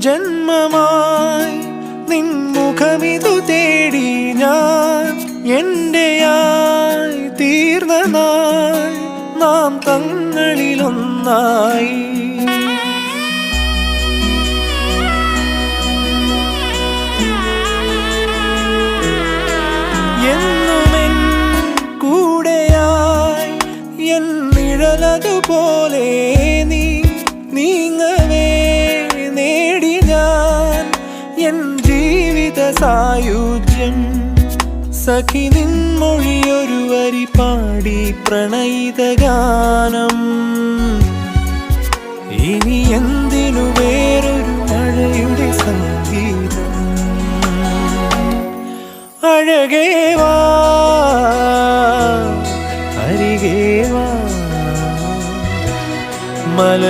ജന്മമായി നിൻ മുഖമിതു തേടി ഞാൻ എന്റെയായി തീർന്ന നാൾ നാം തങ്ങളിലൊന്നായി. എന്നുമെൻ കൂടെയായി എൻ നിഴലതുപോലെ നീ നീങ്ങവേ നേടി ഞാൻ എൻ ജീവിത സായുജ്യം. സഖി നിൻമൊഴിയൊരു വരി പാടി പ്രണയിത ഗാനം. ഇനി എന്തിനു വേറൊരു മഴയുടെ സംഗീതം. അഴകേ വാ അരികേ വാ മല